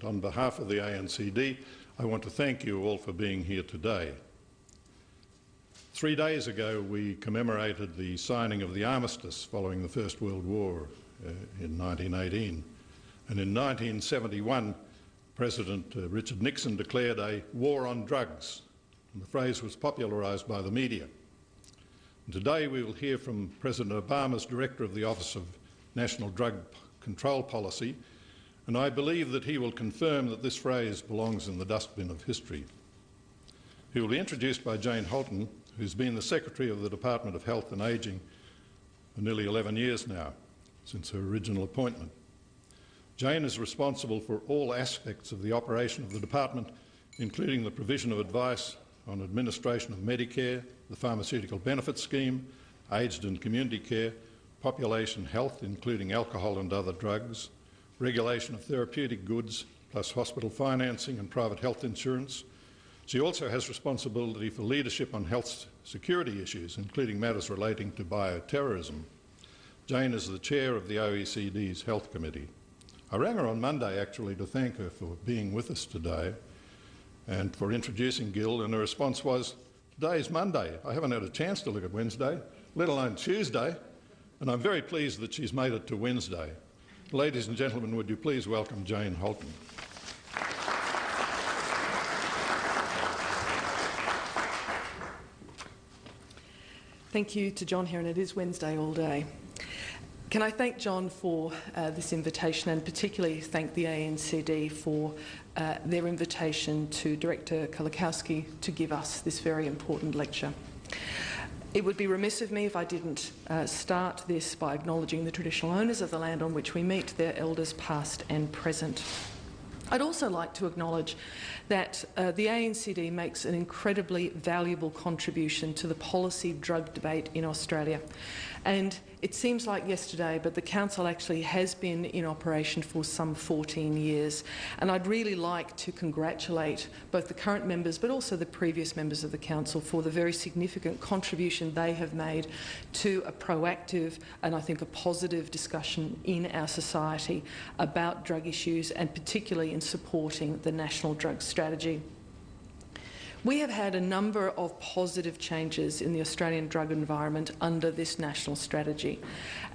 on behalf of the ANCD, I want to thank you all for being here today. 3 days ago, we commemorated the signing of the armistice following the First World War in 1918. And in 1971, President Richard Nixon declared a war on drugs, and the phrase was popularised by the media. And today we will hear from President Obama's Director of the Office of National Drug Control Policy, and I believe that he will confirm that this phrase belongs in the dustbin of history. He will be introduced by Jane Halton, who's been the Secretary of the Department of Health and Ageing for nearly 11 years now, since her original appointment. Jane is responsible for all aspects of the operation of the department, including the provision of advice on administration of Medicare, the Pharmaceutical Benefits Scheme, aged and community care, population health, including alcohol and other drugs, regulation of therapeutic goods, plus hospital financing and private health insurance. She also has responsibility for leadership on health security issues, including matters relating to bioterrorism. Jane is the chair of the OECD's Health Committee. I rang her on Monday, actually, to thank her for being with us today and for introducing Gil, and her response was, "Today's Monday. I haven't had a chance to look at Wednesday, let alone Tuesday," and I'm very pleased that she's made it to Wednesday. Ladies and gentlemen, would you please welcome Jane Halton. Thank you to John here, and it is Wednesday all day. Can I thank John for this invitation, and particularly thank the ANCD for their invitation to Director Kerlikowske to give us this very important lecture. It would be remiss of me if I didn't start this by acknowledging the traditional owners of the land on which we meet, their elders past and present. I'd also like to acknowledge that the ANCD makes an incredibly valuable contribution to the policy drug debate in Australia. And it seems like yesterday, but the Council actually has been in operation for some 14 years. And I'd really like to congratulate both the current members but also the previous members of the Council for the very significant contribution they have made to a proactive and I think a positive discussion in our society about drug issues, and particularly in supporting the National Drug Strategy. We have had a number of positive changes in the Australian drug environment under this national strategy,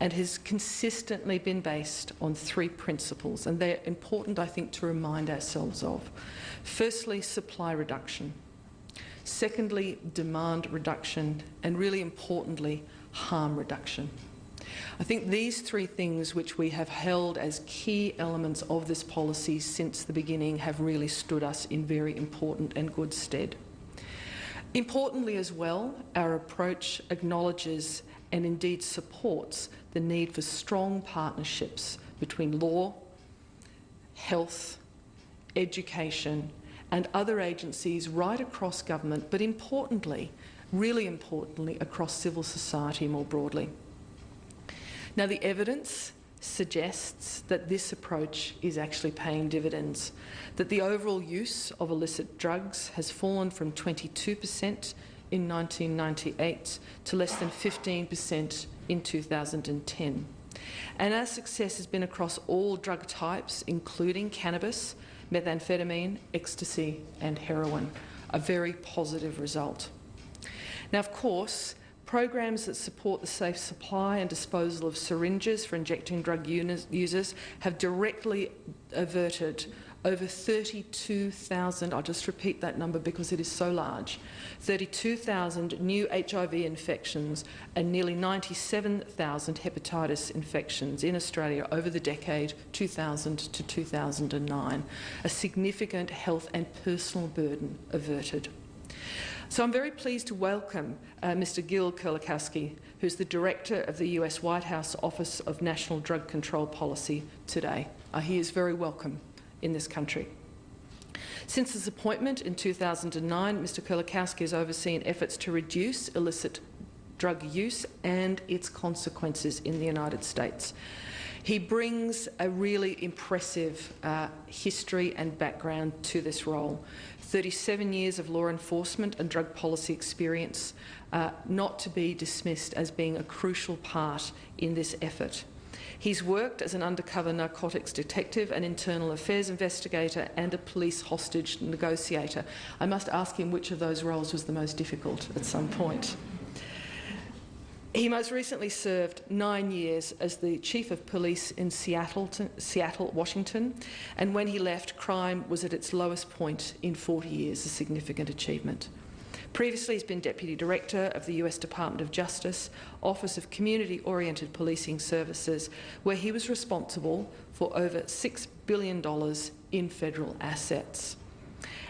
and has consistently been based on 3 principles, and they're important, I think, to remind ourselves of. Firstly, supply reduction. Secondly, demand reduction, and really importantly, harm reduction. I think these 3 things, which we have held as key elements of this policy since the beginning, have really stood us in very important and good stead. Importantly as well, our approach acknowledges and indeed supports the need for strong partnerships between law, health, education and other agencies right across government, but importantly, really importantly, across civil society more broadly. Now, the evidence suggests that this approach is actually paying dividends, that the overall use of illicit drugs has fallen from 22% in 1998 to less than 15% in 2010. And our success has been across all drug types, including cannabis, methamphetamine, ecstasy and heroin, a very positive result. Now, of course, programs that support the safe supply and disposal of syringes for injecting drug users have directly averted over 32,000, I'll just repeat that number because it is so large, 32,000 new HIV infections and nearly 97,000 hepatitis infections in Australia over the decade 2000 to 2009, a significant health and personal burden averted. So I'm very pleased to welcome Mr. Gil Kerlikowske, who's the Director of the US White House Office of National Drug Control Policy today. He is very welcome in this country. Since his appointment in 2009, Mr. Kerlikowske has overseen efforts to reduce illicit drug use and its consequences in the United States. He brings a really impressive history and background to this role. 37 years of law enforcement and drug policy experience, not to be dismissed as being a crucial part in this effort. He's worked as an undercover narcotics detective, an internal affairs investigator, and a police hostage negotiator. I must ask him which of those roles was the most difficult at some point. He most recently served 9 years as the Chief of Police in Seattle, Washington, and when he left, crime was at its lowest point in 40 years, a significant achievement. Previously, he's been Deputy Director of the US Department of Justice, Office of Community-Oriented Policing Services, where he was responsible for over $6 billion in federal assets.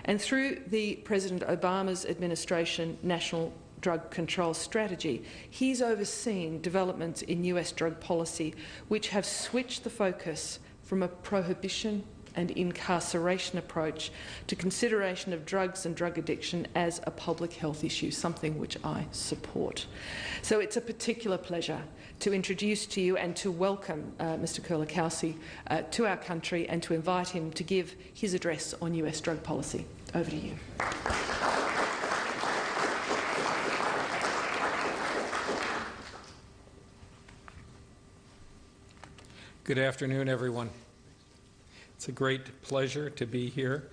And through the President Obama's administration National Drug Control Strategy, he's overseen developments in US drug policy which have switched the focus from a prohibition and incarceration approach to consideration of drugs and drug addiction as a public health issue, something which I support. So it's a particular pleasure to introduce to you and to welcome Mr. Kerlikowske to our country and to invite him to give his address on US drug policy. Over to you. Good afternoon, everyone. It's a great pleasure to be here.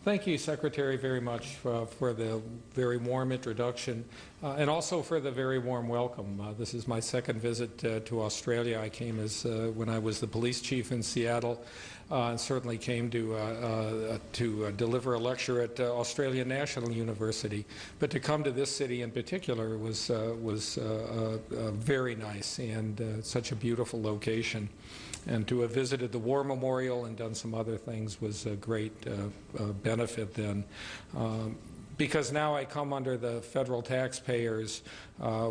Thank you, Secretary, very much for the very warm introduction and also for the very warm welcome. This is my second visit to Australia. I came when I was the police chief in Seattle and certainly came to deliver a lecture at Australian National University. But to come to this city in particular was very nice and such a beautiful location. And to have visited the War Memorial and done some other things was a great benefit then. Because now I come under the federal taxpayers,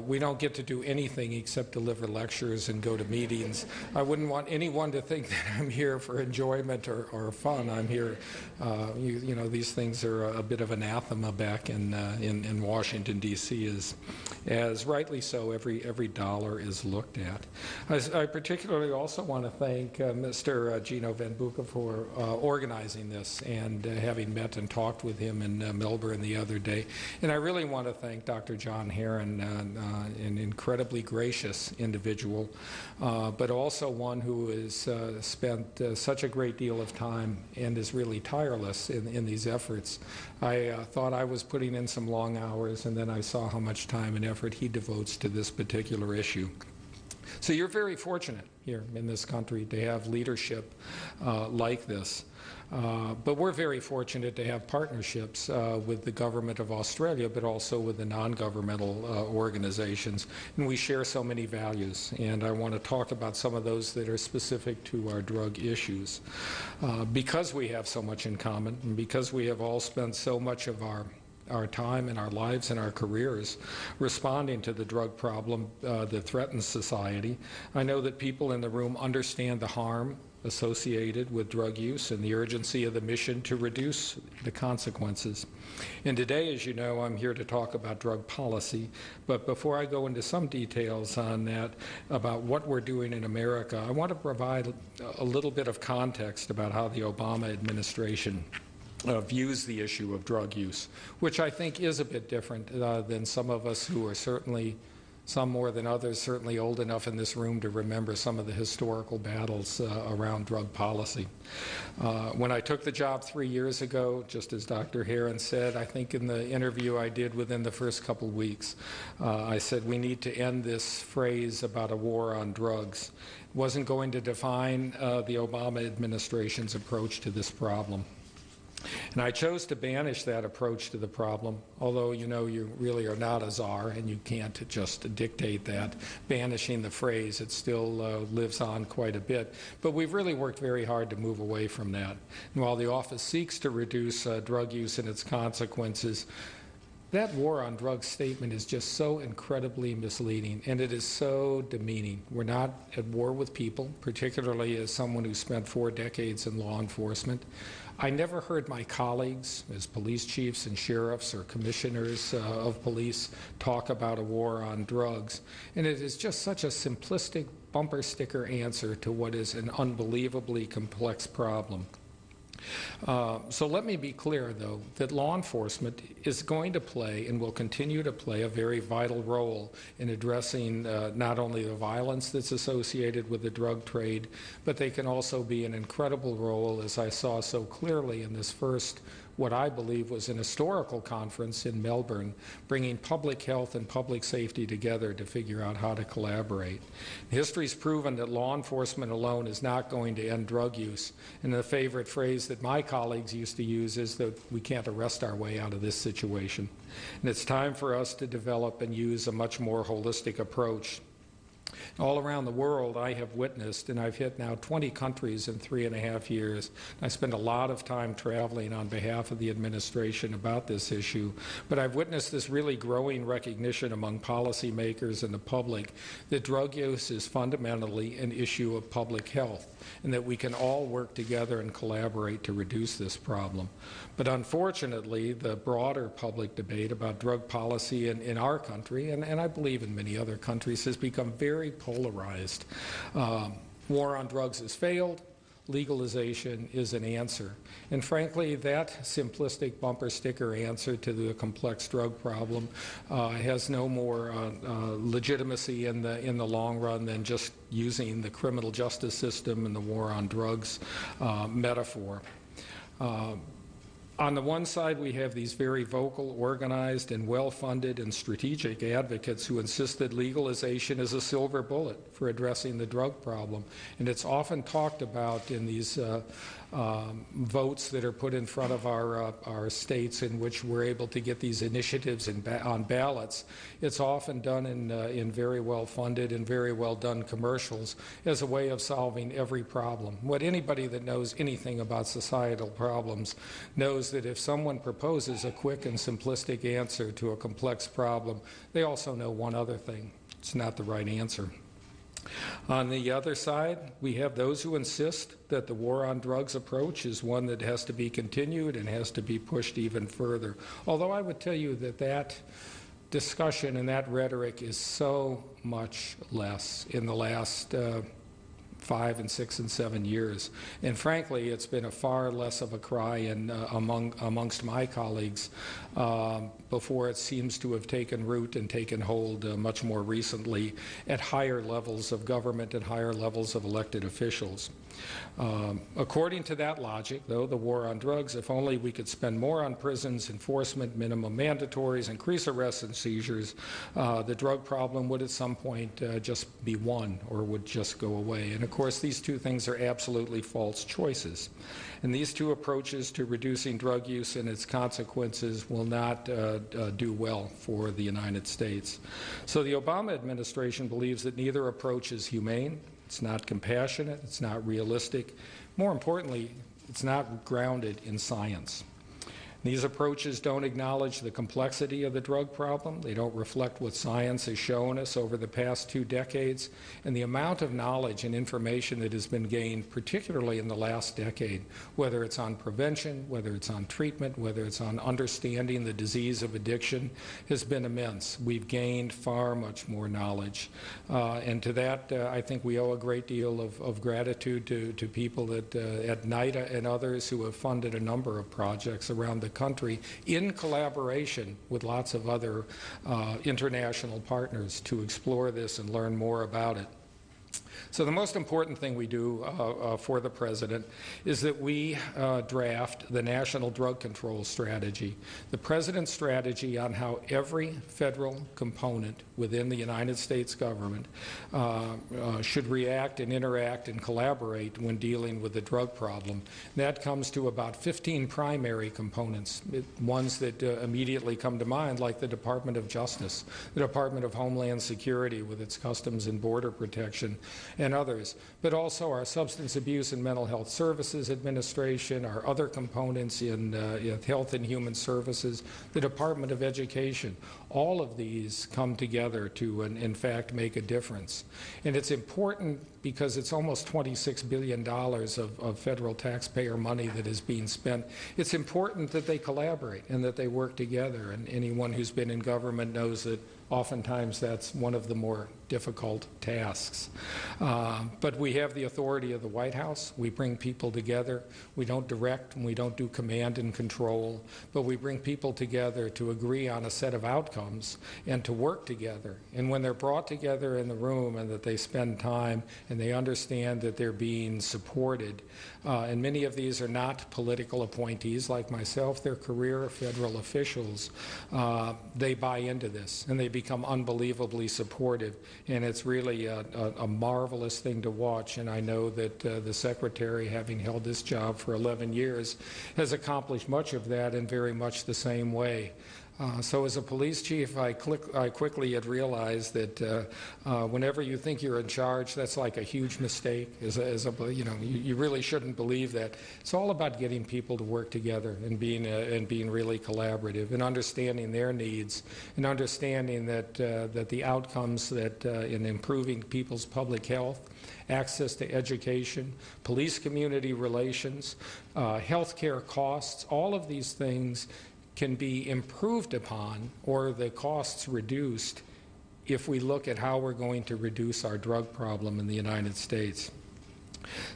we don't get to do anything except deliver lectures and go to meetings. I wouldn't want anyone to think that I'm here for enjoyment or fun. I'm here, you know, these things are a bit of anathema back in Washington, D.C., as rightly so, every dollar is looked at. I particularly also want to thank Mr. Gino Van Bucke for organizing this and having met and talked with him in Melbourne the other day. And I really want to thank Dr. John Herron, an incredibly gracious individual, but also one who has spent such a great deal of time and is really tireless in these efforts. I thought I was putting in some long hours, and then I saw how much time and effort he devotes to this particular issue. So you're very fortunate here in this country to have leadership like this. But we're very fortunate to have partnerships with the government of Australia, but also with the non-governmental organizations. And we share so many values. And I want to talk about some of those that are specific to our drug issues. Because we have so much in common, and because we have all spent so much of our time and our lives and our careers responding to the drug problem that threatens society, I know that people in the room understand the harm associated with drug use and the urgency of the mission to reduce the consequences. And today, as you know, I'm here to talk about drug policy. But before I go into some details on that, about what we're doing in America, I want to provide a little bit of context about how the Obama administration views the issue of drug use, which I think is a bit different than some of us who are certainly, some more than others, certainly old enough in this room to remember some of the historical battles around drug policy. When I took the job 3 years ago, just as Dr. Herron said, I think in the interview I did within the first couple weeks, I said we need to end this phrase about a war on drugs. It wasn't going to define the Obama administration's approach to this problem. And I chose to banish that approach to the problem, although you know you really are not a czar and you can't just dictate that. Banishing the phrase, it still lives on quite a bit. But we've really worked very hard to move away from that. And while the office seeks to reduce drug use and its consequences, that war on drugs statement is just so incredibly misleading, and it is so demeaning. We're not at war with people, particularly as someone who spent 4 decades in law enforcement. I never heard my colleagues as police chiefs and sheriffs or commissioners of police talk about a war on drugs. And it is just such a simplistic bumper sticker answer to what is an unbelievably complex problem. So let me be clear, though, that law enforcement is going to play and will continue to play a very vital role in addressing not only the violence that's associated with the drug trade, but they can also be an incredible role, as I saw so clearly in this first, what I believe was an historical conference in Melbourne, bringing public health and public safety together to figure out how to collaborate. History's proven that law enforcement alone is not going to end drug use. And the favorite phrase that my colleagues used to use is that we can't arrest our way out of this situation. And it's time for us to develop and use a much more holistic approach. All around the world, I have witnessed, and I've hit now 20 countries in 3.5 years. I spend a lot of time traveling on behalf of the administration about this issue, but I've witnessed this really growing recognition among policymakers and the public that drug use is fundamentally an issue of public health, and that we can all work together and collaborate to reduce this problem. But unfortunately, the broader public debate about drug policy in our country, and I believe in many other countries, has become very polarized. War on drugs has failed. Legalization is an answer. And frankly, that simplistic bumper sticker answer to the complex drug problem has no more legitimacy in the long run than just using the criminal justice system and the war on drugs metaphor. On the one side, we have these very vocal, organized, and well-funded and strategic advocates who insist that legalization is a silver bullet for addressing the drug problem. And it's often talked about in these votes that are put in front of our states in which we're able to get these initiatives on ballots. It's often done in very well-funded and very well-done commercials as a way of solving every problem. What anybody that knows anything about societal problems knows that if someone proposes a quick and simplistic answer to a complex problem, they also know one other thing: it's not the right answer. On the other side, we have those who insist that the war on drugs approach is one that has to be continued and has to be pushed even further. Although I would tell you that that discussion and that rhetoric is so much less in the last 5 and 6 and 7 years. And frankly, it's been a far less of a cry amongst my colleagues before it seems to have taken root and taken hold much more recently at higher levels of government and higher levels of elected officials. According to that logic, though, the war on drugs, if only we could spend more on prisons, enforcement, minimum mandatories, increase arrests and seizures, the drug problem would at some point just be won or would just go away. And of course, these two things are absolutely false choices. And these two approaches to reducing drug use and its consequences will not do well for the United States. So the Obama administration believes that neither approach is humane. It's not compassionate, it's not realistic. More importantly, it's not grounded in science. These approaches don't acknowledge the complexity of the drug problem. They don't reflect what science has shown us over the past 2 decades, and the amount of knowledge and information that has been gained, particularly in the last decade, whether it's on prevention, whether it's on treatment, whether it's on understanding the disease of addiction, has been immense. We've gained far much more knowledge. And to that, I think we owe a great deal of gratitude to people that, at NIDA and others who have funded a number of projects around the country in collaboration with lots of other international partners to explore this and learn more about it. So the most important thing we do for the President is that we draft the National Drug Control Strategy, the President's strategy on how every federal component within the United States government should react and interact and collaborate when dealing with the drug problem. That comes to about 15 primary components, ones that immediately come to mind, like the Department of Justice, the Department of Homeland Security with its Customs and Border Protection, and others, but also our Substance Abuse and Mental Health Services Administration, our other components in Health and Human Services, the Department of Education. All of these come together to, in fact, make a difference. And it's important because it's almost $26 billion of federal taxpayer money that is being spent. It's important that they collaborate and that they work together. And anyone who's been in government knows that Oftentimes that's one of the more difficult tasks. But we have the authority of the White House. We bring people together. We don't direct and we don't do command and control, but we bring people together to agree on a set of outcomes and to work together. And when they're brought together in the room and that they spend time and they understand that they're being supported, and many of these are not political appointees like myself, they're career federal officials, they buy into this and they become unbelievably supportive. And it's really a marvelous thing to watch. And I know that the Secretary, having held this job for 11 years, has accomplished much of that in very much the same way. So as a police chief, I quickly had realized that whenever you think you're in charge, that's like a huge mistake. You really shouldn't believe that. It's all about getting people to work together and being really collaborative and understanding their needs and understanding that the outcomes that in improving people's public health, access to education, police-community relations, health care costs, all of these things can be improved upon or the costs reduced if we look at how we're going to reduce our drug problem in the United States.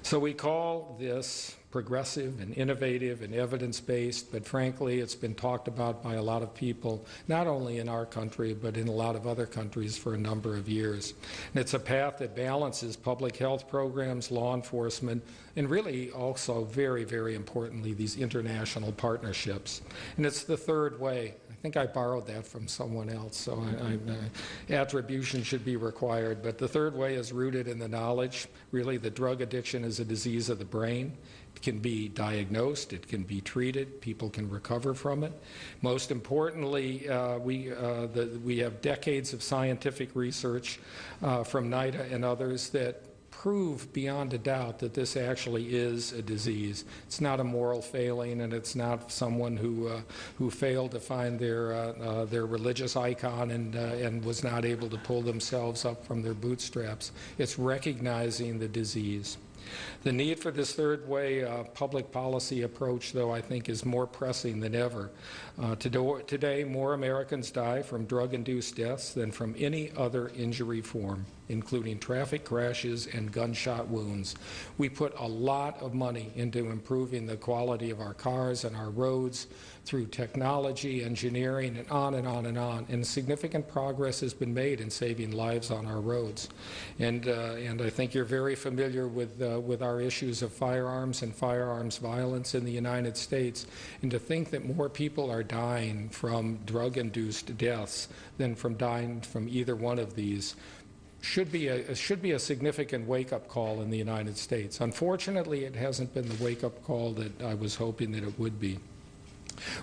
So we call this progressive and innovative and evidence-based, but frankly it's been talked about by a lot of people, not only in our country but in a lot of other countries for a number of years. And it's a path that balances public health programs, law enforcement, and really also very, very importantly these international partnerships. And it's the third way. I think I borrowed that from someone else, so attribution should be required. But the third way is rooted in the knowledge, really, that drug addiction is a disease of the brain. It can be diagnosed, it can be treated, people can recover from it. Most importantly, we have decades of scientific research from NIDA and others that prove beyond a doubt that this actually is a disease. It's not a moral failing, and it's not someone who failed to find their religious icon and was not able to pull themselves up from their bootstraps. It's recognizing the disease. The need for this third way public policy approach, though, I think is more pressing than ever. Today, more Americans die from drug-induced deaths than from any other injury form, including traffic crashes and gunshot wounds. We put a lot of money into improving the quality of our cars and our roads through technology, engineering, and on and on and on. And significant progress has been made in saving lives on our roads. And I think you're very familiar with our issues of firearms and firearms violence in the United States. And to think that more people are dying from drug-induced deaths than from dying from either one of these should be a significant wake-up call in the United States. Unfortunately, it hasn't been the wake-up call that I was hoping that it would be.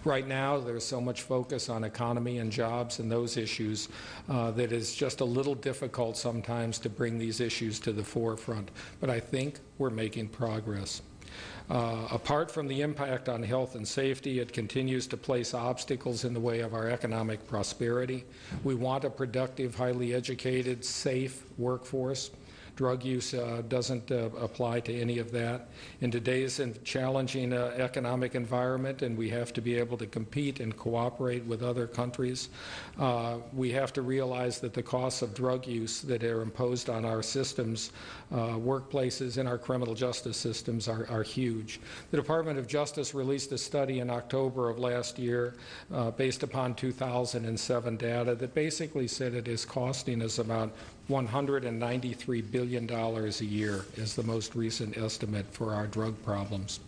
Right now, there's so much focus on economy and jobs and those issues that it's just a little difficult sometimes to bring these issues to the forefront. But I think we're making progress. Apart from the impact on health and safety, it continues to place obstacles in the way of our economic prosperity. We want a productive, highly educated, safe workforce. Drug use doesn't apply to any of that. In today's challenging economic environment, and we have to be able to compete and cooperate with other countries, we have to realize that the costs of drug use that are imposed on our systems, workplaces, and our criminal justice systems are huge. The Department of Justice released a study in October of last year based upon 2007 data that basically said it is costing us about $193 billion a year is the most recent estimate for our drug problems.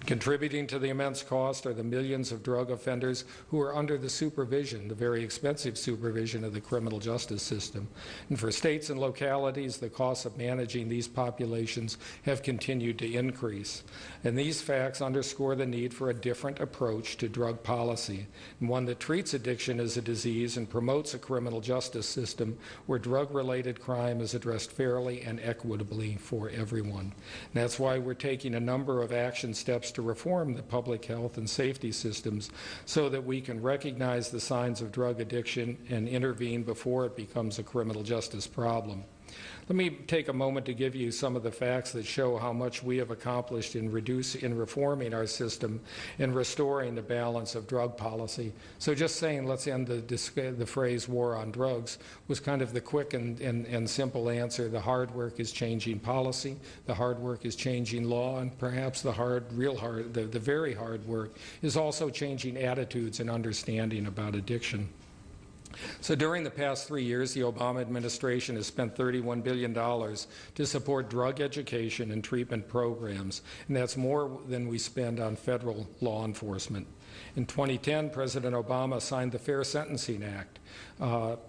Contributing to the immense cost are the millions of drug offenders who are under the supervision, the very expensive supervision of the criminal justice system. And for states and localities, the costs of managing these populations have continued to increase. And these facts underscore the need for a different approach to drug policy, and one that treats addiction as a disease and promotes a criminal justice system where drug-related crime is addressed fairly and equitably for everyone. And that's why we're taking a number of action steps to reform the public health and safety systems so that we can recognize the signs of drug addiction and intervene before it becomes a criminal justice problem. Let me take a moment to give you some of the facts that show how much we have accomplished in reforming our system and restoring the balance of drug policy. So just saying, let's end the phrase war on drugs was kind of the quick and simple answer. The hard work is changing policy, the hard work is changing law, and perhaps the very hard work is also changing attitudes and understanding about addiction. So during the past 3 years, the Obama administration has spent $31 billion to support drug education and treatment programs, and that's more than we spend on federal law enforcement. In 2010, President Obama signed the Fair Sentencing Act.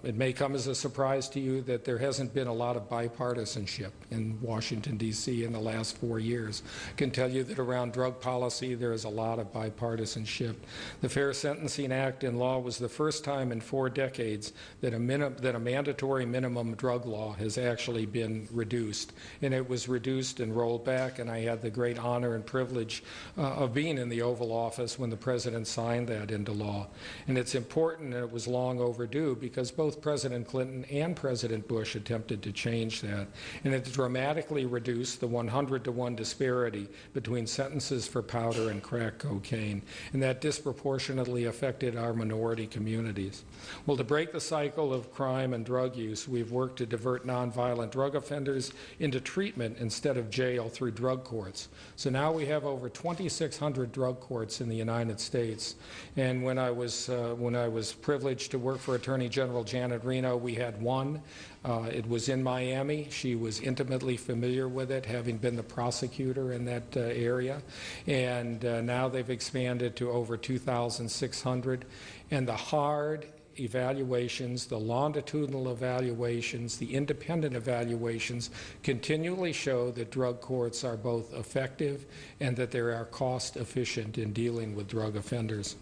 It may come as a surprise to you that there hasn't been a lot of bipartisanship in Washington, D.C. in the last 4 years. I can tell you that around drug policy, there is a lot of bipartisanship. The Fair Sentencing Act in law was the first time in 4 decades that a mandatory minimum drug law has actually been reduced. And it was reduced and rolled back, and I had the great honor and privilege of being in the Oval Office when the President signed that into law. And it's important, and it was long overdue, because both President Clinton and President Bush attempted to change that. And it dramatically reduced the 100-to-1 disparity between sentences for powder and crack cocaine. And that disproportionately affected our minority communities. Well, to break the cycle of crime and drug use, we've worked to divert nonviolent drug offenders into treatment instead of jail through drug courts. So now we have over 2,600 drug courts in the United States. And when I was privileged to work for Attorney General Janet Reno, we had one. It was in Miami. She was intimately familiar with it, having been the prosecutor in that area. And now they've expanded to over 2,600. And the hard evaluations, the longitudinal evaluations, the independent evaluations continually show that drug courts are both effective and that they are cost efficient in dealing with drug offenders.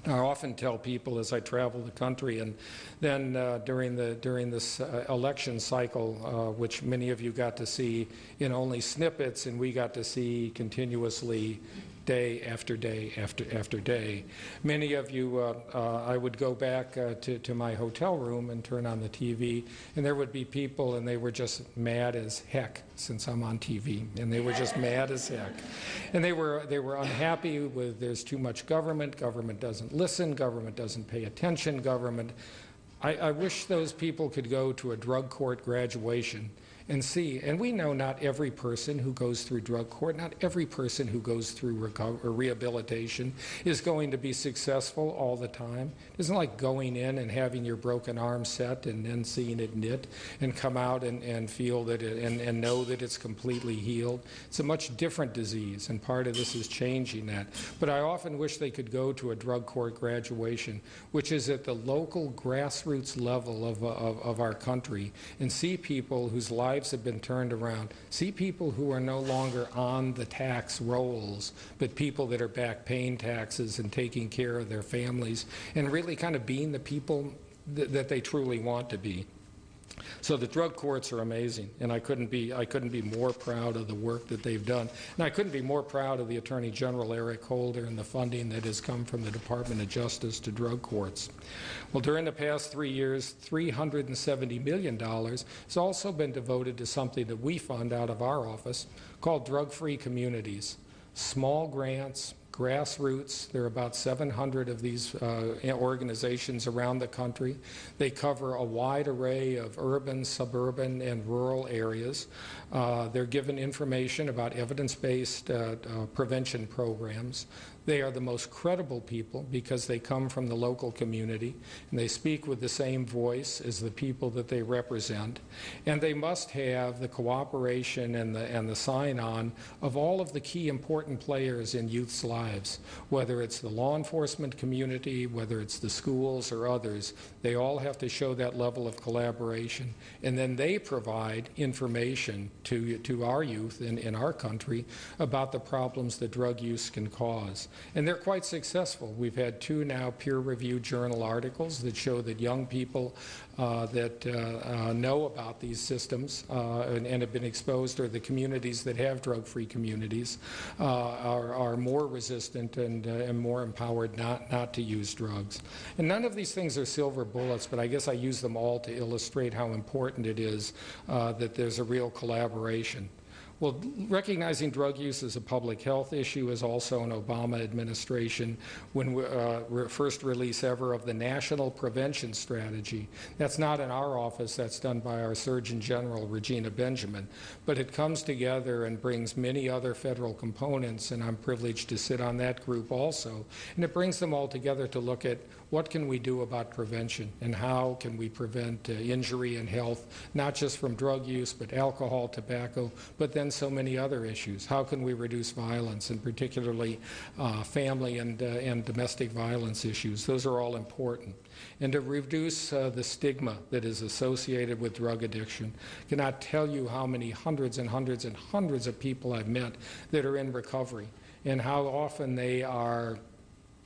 I often tell people as I travel the country, and then during this election cycle, which many of you got to see in only snippets, and we got to see continuously day after day after day. Many of you, I would go back to my hotel room and turn on the TV, and there would be people, and they were just mad as heck since I'm on TV, and they were just mad as heck. And they were unhappy with there's too much government doesn't listen, government doesn't pay attention, I wish those people could go to a drug court graduation and see. And we know not every person who goes through drug court, not every person who goes through rehabilitation is going to be successful all the time. It isn't like going in and having your broken arm set and then seeing it knit and come out and feel that and know that it's completely healed. It's a much different disease, and part of this is changing that. But I often wish they could go to a drug court graduation, which is at the local grassroots level of our country, and see people whose lives have been turned around. See people who are no longer on the tax rolls, but people that are back paying taxes and taking care of their families and really kind of being the people that they truly want to be. So the drug courts are amazing, and I couldn't be more proud of the work that they've done. And I couldn't be more proud of the Attorney General Eric Holder and the funding that has come from the Department of Justice to drug courts. Well, during the past 3 years, $370 million has also been devoted to something that we fund out of our office called drug-free communities. Small grants, grassroots. There are about 700 of these organizations around the country. They cover a wide array of urban, suburban, and rural areas. They're given information about evidence-based prevention programs. They are the most credible people because they come from the local community, and they speak with the same voice as the people that they represent. And they must have the cooperation and the sign-on of all of the key important players in youth's lives, whether it's the law enforcement community, whether it's the schools or others. They all have to show that level of collaboration. And then they provide information to our youth in our country about the problems that drug use can cause. And they're quite successful. We've had 2 now peer-reviewed journal articles that show that young people that know about these systems and have been exposed, or the communities that have drug-free communities, are more resilient resistant and more empowered not to use drugs. And none of these things are silver bullets, but I guess I use them all to illustrate how important it is that there's a real collaboration. Well, recognizing drug use as a public health issue is also an Obama administration when we first release ever of the National Prevention Strategy. That's not in our office, that's done by our Surgeon General, Regina Benjamin, but it comes together and brings many other federal components, and I'm privileged to sit on that group also, and it brings them all together to look at what can we do about prevention and how can we prevent injury and health, not just from drug use, but alcohol, tobacco, but then so many other issues. How can we reduce violence, and particularly family and domestic violence issues? Those are all important. And to reduce the stigma that is associated with drug addiction. I cannot tell you how many hundreds and hundreds and hundreds of people I've met that are in recovery, and how often they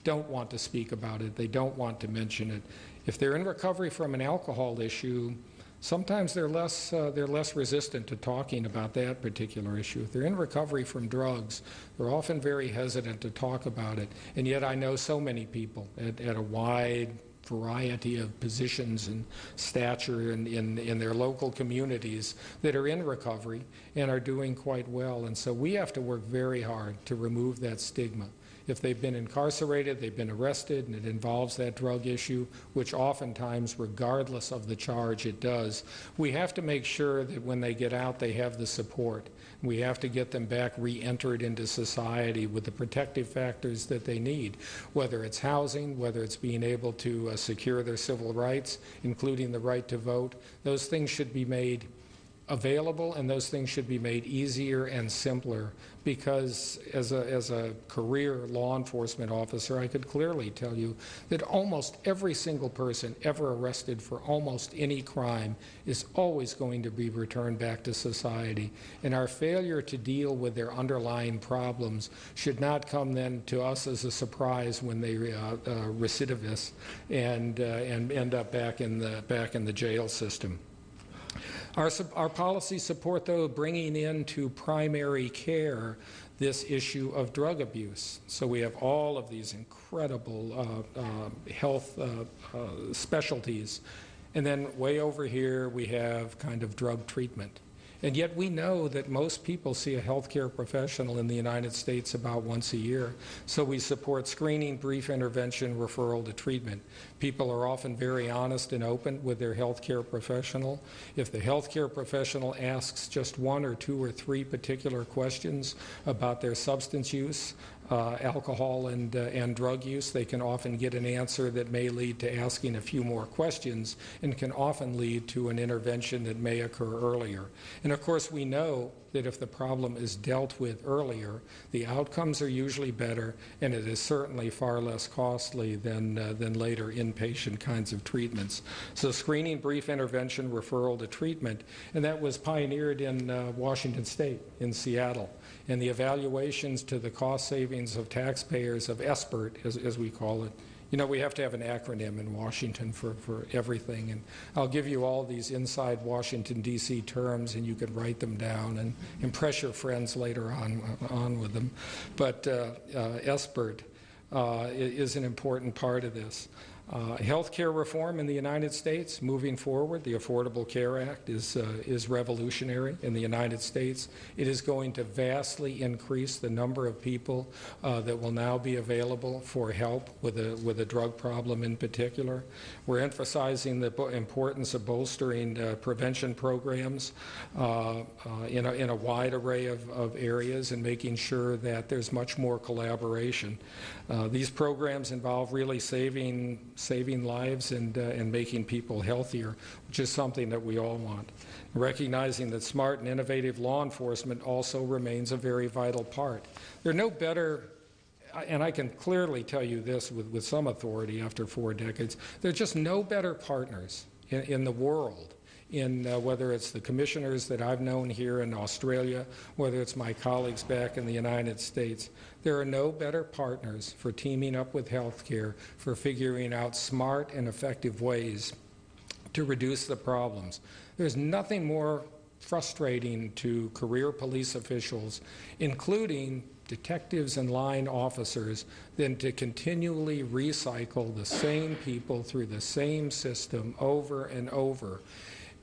don't want to speak about it, they don't want to mention it. If they're in recovery from an alcohol issue, sometimes they're less resistant to talking about that particular issue. If they're in recovery from drugs, they're often very hesitant to talk about it. And yet I know so many people at a wide variety of positions and stature in their local communities that are in recovery and are doing quite well. And so we have to work very hard to remove that stigma. If they've been incarcerated, they've been arrested, and it involves that drug issue, which oftentimes, regardless of the charge it does, we have to make sure that when they get out, they have the support. We have to get them back re-entered into society with the protective factors that they need, whether it's housing, whether it's being able to secure their civil rights, including the right to vote. Those things should be made available, and those things should be made easier and simpler, because as a career law enforcement officer, I could clearly tell you that almost every single person ever arrested for almost any crime is always going to be returned back to society. And our failure to deal with their underlying problems should not come then to us as a surprise when they recidivist and end up back in the jail system. Our policies support, though, bringing into primary care this issue of drug abuse. So we have all of these incredible health specialties. And then way over here, we have kind of drug treatment. And yet we know that most people see a healthcare professional in the United States about once a year. So we support screening, brief intervention, referral to treatment. People are often very honest and open with their healthcare professional. If the healthcare professional asks just one or two or three particular questions about their substance use, alcohol and drug use, they can often get an answer that may lead to asking a few more questions and can often lead to an intervention that may occur earlier. And of course, we know that if the problem is dealt with earlier, the outcomes are usually better, and it is certainly far less costly than later inpatient kinds of treatments. So screening, brief intervention, referral to treatment, and that was pioneered in Washington State, in Seattle. And the evaluations to the cost savings of taxpayers of ESPERT, as we call it. You know, we have to have an acronym in Washington for everything, and I'll give you all these inside Washington, D.C. terms, and you can write them down and impress your friends later on with them. But ESPERT is an important part of this. Healthcare reform in the United States, moving forward, the Affordable Care Act is revolutionary in the United States. It is going to vastly increase the number of people that will now be available for help with a drug problem in particular. We're emphasizing the importance of bolstering prevention programs in a wide array of areas, and making sure that there's much more collaboration. These programs involve really saving lives and making people healthier, which is something that we all want. Recognizing that smart and innovative law enforcement also remains a very vital part. There are no better, and I can clearly tell you this with some authority after 4 decades, there are just no better partners in the world, in whether it's the commissioners that I've known here in Australia, whether it's my colleagues back in the United States. There are no better partners for teaming up with healthcare, for figuring out smart and effective ways to reduce the problems. There's nothing more frustrating to career police officials, including detectives and line officers, than to continually recycle the same people through the same system over and over.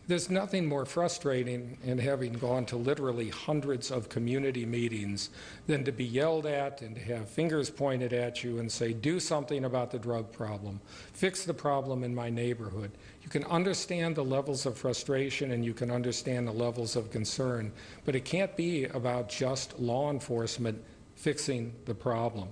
There's nothing more frustrating in having gone to literally hundreds of community meetings than to be yelled at and to have fingers pointed at you and say, do something about the drug problem, fix the problem in my neighborhood. You can understand the levels of frustration and you can understand the levels of concern, but it can't be about just law enforcement fixing the problem.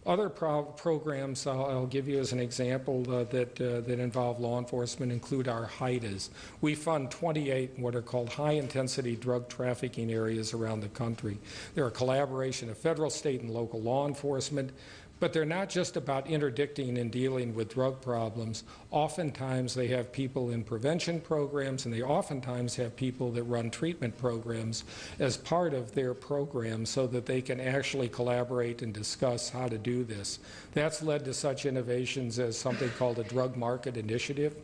Other programs I'll give you as an example that involve law enforcement include our HIDAs. We fund 28 what are called high-intensity drug trafficking areas around the country. They're a collaboration of federal, state, and local law enforcement, but they're not just about interdicting and dealing with drug problems. Oftentimes they have people in prevention programs, and they oftentimes have people that run treatment programs as part of their program so that they can actually collaborate and discuss how to do this. That's led to such innovations as something called a drug market initiative,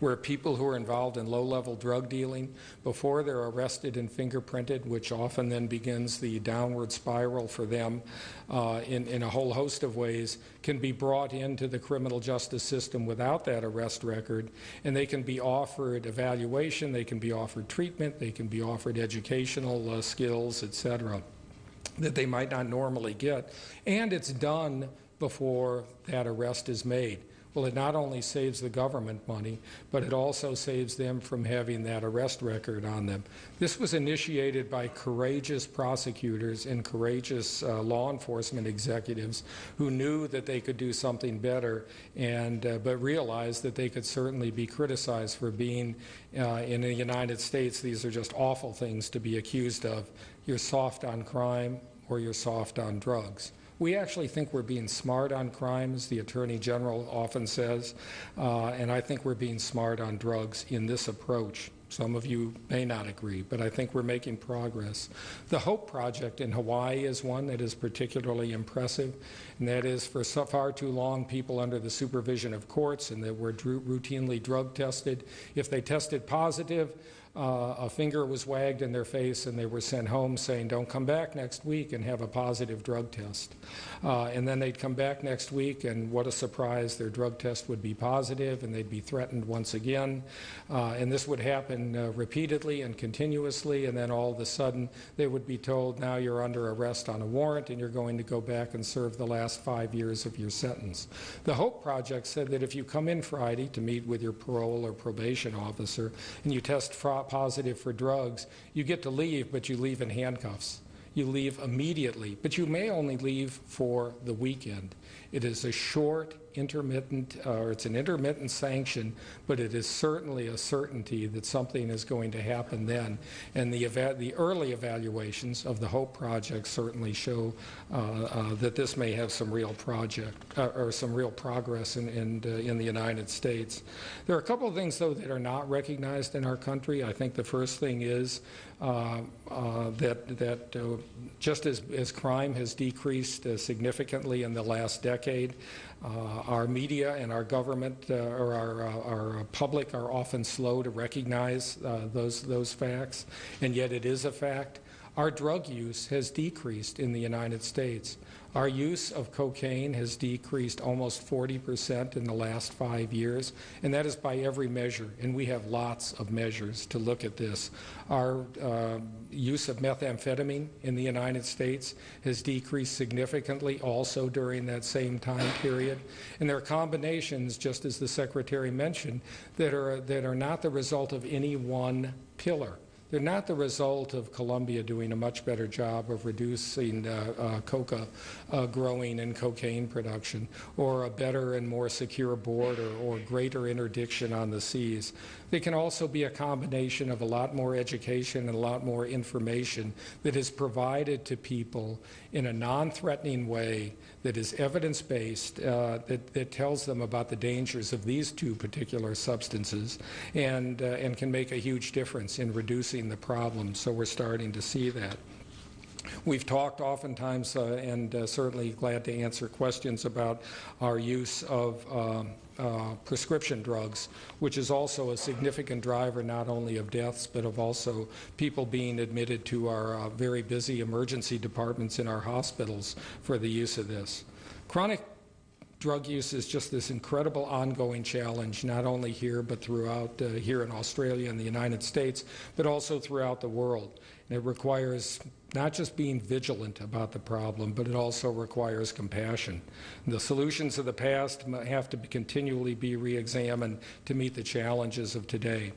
where people who are involved in low-level drug dealing, before they're arrested and fingerprinted, which often then begins the downward spiral for them in a whole host of ways, can be brought into the criminal justice system without that arrest record, and they can be offered evaluation, they can be offered treatment, they can be offered educational skills, etc., that they might not normally get, and it's done before that arrest is made. Well, it not only saves the government money, but it also saves them from having that arrest record on them. This was initiated by courageous prosecutors and courageous law enforcement executives who knew that they could do something better, but realized that they could certainly be criticized for being, in the United States, these are just awful things to be accused of. You're soft on crime or you're soft on drugs. We actually think we're being smart on crime, as the Attorney General often says, and I think we're being smart on drugs in this approach. Some of you may not agree, but I think we're making progress. The HOPE project in Hawaii is one that is particularly impressive, and that is for far too long people under the supervision of courts and that were routinely drug tested. If they tested positive, a finger was wagged in their face and they were sent home saying, don't come back next week and have a positive drug test. And then they'd come back next week and what a surprise, their drug test would be positive and they'd be threatened once again. And this would happen repeatedly and continuously, and then all of a sudden they would be told, now you're under arrest on a warrant and you're going to go back and serve the last 5 years of your sentence. The HOPE project said that if you come in Friday to meet with your parole or probation officer and you test positive for drugs, you get to leave, but you leave in handcuffs. You leave immediately, but you may only leave for the weekend. It is a short, intermittent, or it's an intermittent sanction, but it is certainly a certainty that something is going to happen then. And the early evaluations of the HOPE project certainly show that this may have some real some real progress in the United States. There are a couple of things, though, that are not recognized in our country. I think the first thing is that just as crime has decreased significantly in the last decade, our media and our government or our public are often slow to recognize those facts, and yet it is a fact. Our drug use has decreased in the United States. Our use of cocaine has decreased almost 40% in the last 5 years, and that is by every measure, and we have lots of measures to look at this. Our use of methamphetamine in the United States has decreased significantly also during that same time period, and there are combinations, just as the Secretary mentioned, that are not the result of any one pillar. They're not the result of Colombia doing a much better job of reducing coca growing and cocaine production, or a better and more secure border, or greater interdiction on the seas. They can also be a combination of a lot more education and a lot more information that is provided to people in a non-threatening way that is evidence-based, that tells them about the dangers of these two particular substances, and can make a huge difference in reducing the problem. So we're starting to see that. We've talked oftentimes, and certainly glad to answer questions about our use of prescription drugs, which is also a significant driver not only of deaths but of also people being admitted to our very busy emergency departments in our hospitals for the use of this. Chronic drug use is just this incredible ongoing challenge, not only here but throughout here in Australia and the United States, but also throughout the world. And it requires not just being vigilant about the problem, but it also requires compassion. And the solutions of the past have to continually be re-examined to meet the challenges of today.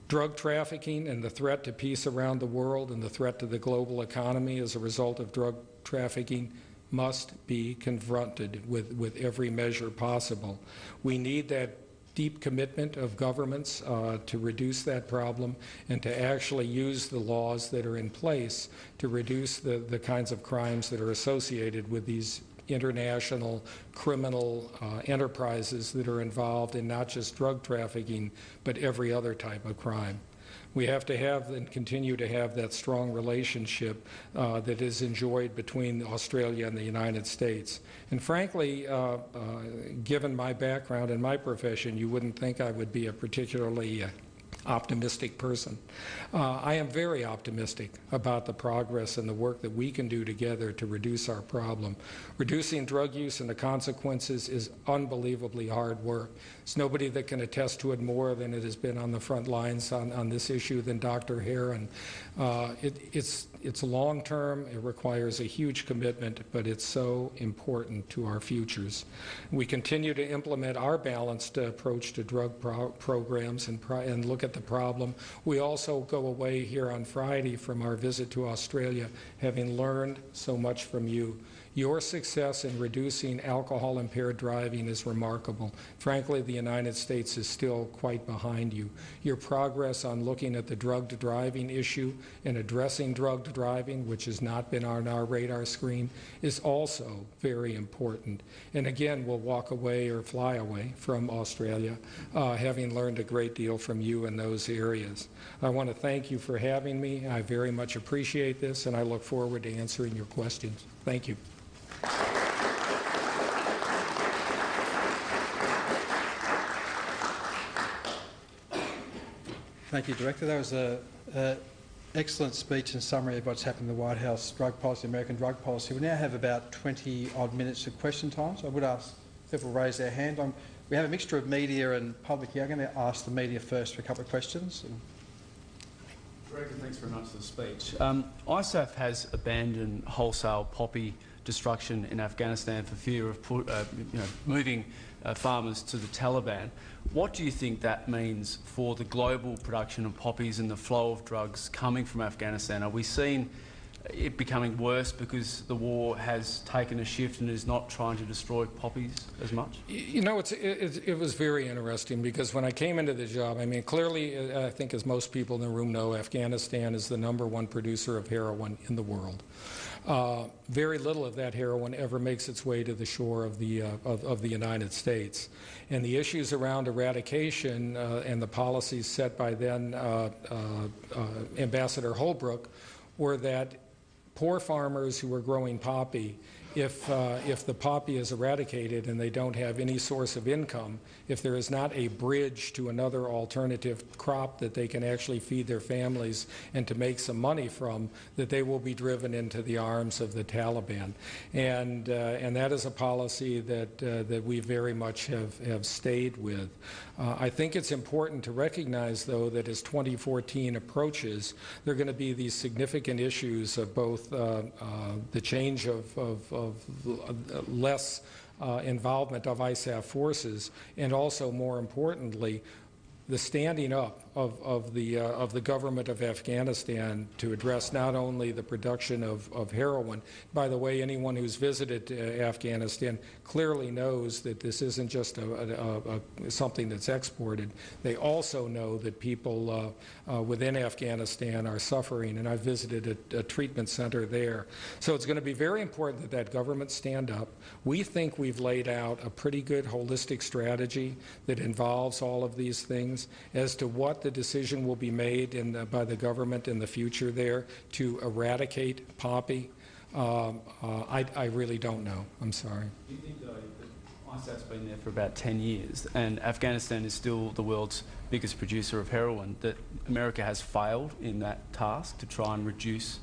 Drug trafficking and the threat to peace around the world and the threat to the global economy as a result of drug trafficking must be confronted with every measure possible. We need that deep commitment of governments to reduce that problem and to actually use the laws that are in place to reduce the kinds of crimes that are associated with these international criminal enterprises that are involved in not just drug trafficking, but every other type of crime. We have to have and continue to have that strong relationship that is enjoyed between Australia and the United States. And frankly, given my background and my profession, you wouldn't think I would be a particularly optimistic person. I am very optimistic about the progress and the work that we can do together to reduce our problem. Reducing drug use and the consequences is unbelievably hard work. There's nobody that can attest to it more than it has been on the front lines on this issue than Dr. Heron. It's long-term, it requires a huge commitment, but it's so important to our futures. We continue to implement our balanced approach to drug programs and look at the problem. We also go away here on Friday from our visit to Australia having learned so much from you. Your success in reducing alcohol-impaired driving is remarkable. Frankly, the United States is still quite behind you. Your progress on looking at the drugged driving issue and addressing drugged driving, which has not been on our radar screen, is also very important. And again, we'll walk away or fly away from Australia having learned a great deal from you in those areas. I want to thank you for having me. I very much appreciate this, and I look forward to answering your questions. Thank you. Thank you, Director. That was an excellent speech and summary of what's happened in the White House drug policy, American drug policy. We now have about 20-odd minutes of question time, so I would ask people to raise their hand. We have a mixture of media and public here. I'm going to ask the media first for a couple of questions. Director, thanks very much for the speech. ISAF has abandoned wholesale poppy destruction in Afghanistan for fear of moving farmers to the Taliban. What do you think that means for the global production of poppies and the flow of drugs coming from Afghanistan? Are we seeing it becoming worse because the war has taken a shift and is not trying to destroy poppies as much? You know, it was very interesting because when I came into the job, I mean, clearly, I think as most people in the room know, Afghanistan is the #1 producer of heroin in the world. Very little of that heroin ever makes its way to the shore of the United States. And the issues around eradication and the policies set by then Ambassador Holbrooke were that poor farmers who were growing poppy, if the poppy is eradicated and they don't have any source of income, if there is not a bridge to another alternative crop that they can actually feed their families and to make some money from, that they will be driven into the arms of the Taliban. And that is a policy that we very much have stayed with. I think it's important to recognize, though, that as 2014 approaches, there are going to be these significant issues of both the change of less involvement of ISAF forces, and also, more importantly, the standing up of the government of Afghanistan to address not only the production of heroin. By the way, anyone who's visited Afghanistan clearly knows that this isn't just something that's exported. They also know that people within Afghanistan are suffering, and I visited a treatment center there. So it's going to be very important that that government stand up. We think we've laid out a pretty good holistic strategy that involves all of these things. As to what the decision will be made by the government in the future there to eradicate poppy, I really don't know. I'm sorry. Do you think, though, that ISAF's been there for about 10 years, and Afghanistan is still the world's biggest producer of heroin. That America has failed in that task to try and reduce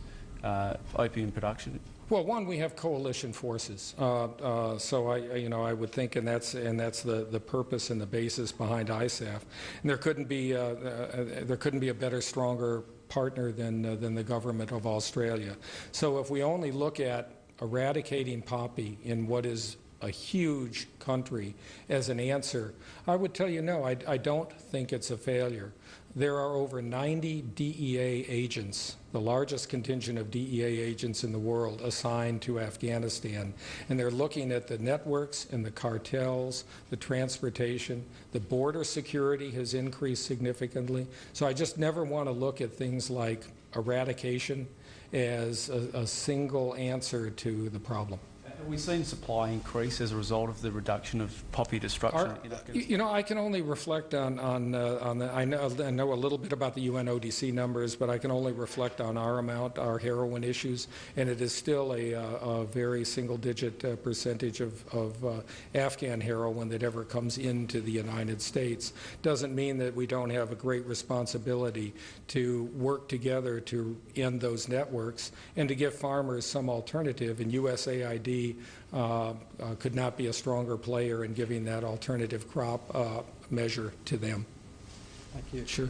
opium production. Well, one, we have coalition forces, so I would think, and that's the purpose and the basis behind ISAF. And there couldn't be a better, stronger partner than the government of Australia. So if we only look at eradicating poppy in what is a huge country as an answer, I would tell you no, I don't think it's a failure. There are over 90 DEA agents, the largest contingent of DEA agents in the world, assigned to Afghanistan. And they're looking at the networks and the cartels, the transportation. The border security has increased significantly. So I just never want to look at things like eradication as a single answer to the problem. Have we seen supply increase as a result of the reduction of poppy destruction in Afghanistan? You know, I can only reflect on the, I know a little bit about the UNODC numbers, but I can only reflect on our heroin issues, and it is still a very single-digit percentage of Afghan heroin that ever comes into the United States. Doesn't mean that we don't have a great responsibility to work together to end those networks and to give farmers some alternative, and USAID could not be a stronger player in giving that alternative crop measure to them. Thank you. Sure.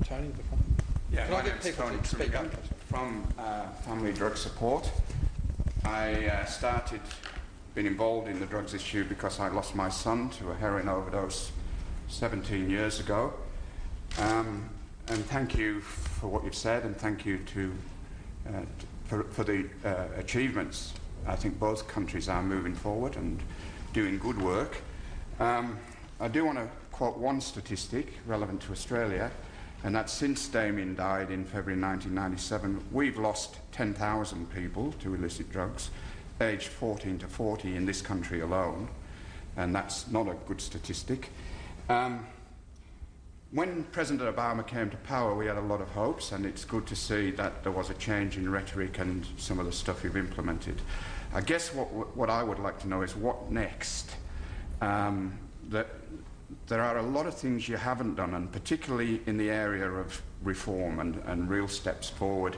Tony, the front. Yeah, my name is Tony from Family Drug Support. I started being involved in the drugs issue because I lost my son to a heroin overdose 17 years ago. And thank you for what you've said, and thank you for the achievements. I think both countries are moving forward and doing good work. I do want to quote one statistic relevant to Australia, and that's since Damien died in February 1997, we've lost 10,000 people to illicit drugs, aged 14 to 40 in this country alone, and that's not a good statistic. When President Obama came to power, we had a lot of hopes, and it's good to see that there was a change in rhetoric and some of the stuff you've implemented. I guess what I would like to know is what next? There are a lot of things you haven't done, and particularly in the area of reform and real steps forward.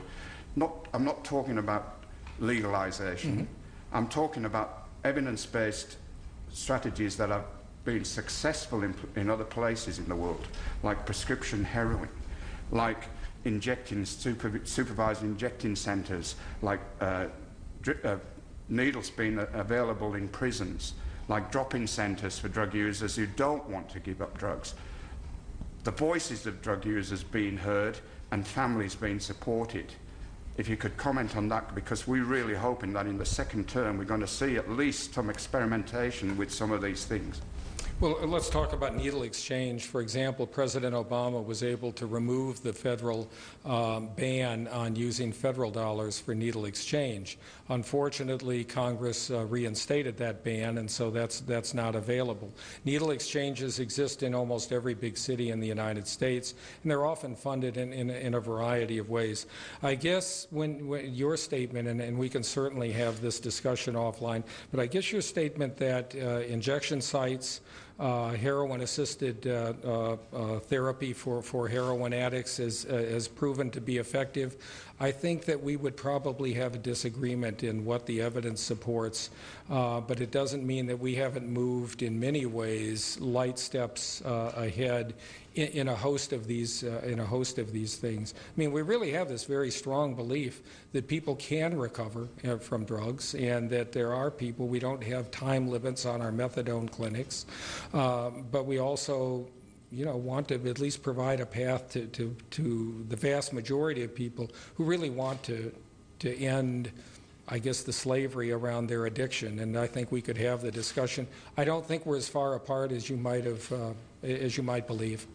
I'm not talking about legalisation. Mm-hmm. I'm talking about evidence-based strategies that have been successful in other places in the world, like prescription heroin, like supervised injecting centres, like needles being available in prisons, like drop-in centres for drug users who don't want to give up drugs. The voices of drug users being heard and families being supported. If you could comment on that, because we're really hoping that in the second term we're going to see at least some experimentation with some of these things. Well, let's talk about needle exchange. For example, President Obama was able to remove the federal ban on using federal dollars for needle exchange. Unfortunately, Congress reinstated that ban, and so that's not available. Needle exchanges exist in almost every big city in the United States, and they're often funded in a variety of ways. I guess when your statement, and we can certainly have this discussion offline, but I guess your statement that injection sites, heroin-assisted therapy for heroin addicts has proven to be effective. I think that we would probably have a disagreement in what the evidence supports, but it doesn't mean that we haven't moved in many ways light steps ahead in a host of these things. I mean, we really have this very strong belief that people can recover from drugs, and that there are people. We don't have time limits on our methadone clinics, but we also, want to at least provide a path to the vast majority of people who really want to end, I guess, the slavery around their addiction. And I think we could have the discussion. I don't think we're as far apart as you might believe.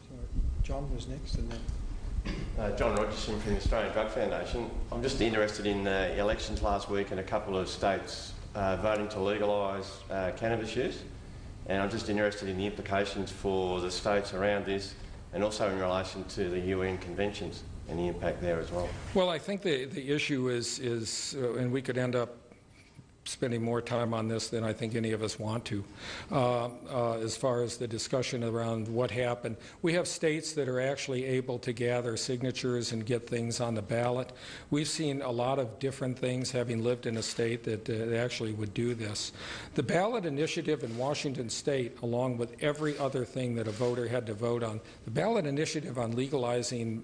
So John was next, and then John Rogerson from the Australian Drug Foundation. I'm just interested in the elections last week in a couple of states voting to legalise cannabis use, and I'm just interested in the implications for the states around this, and also in relation to the UN conventions and the impact there as well. Well, I think the issue is and we could end up spending more time on this than I think any of us want to. As far as the discussion around what happened, we have states that are actually able to gather signatures and get things on the ballot. We've seen a lot of different things, having lived in a state that actually would do this. The ballot initiative in Washington State, along with every other thing that a voter had to vote on, the ballot initiative on legalizing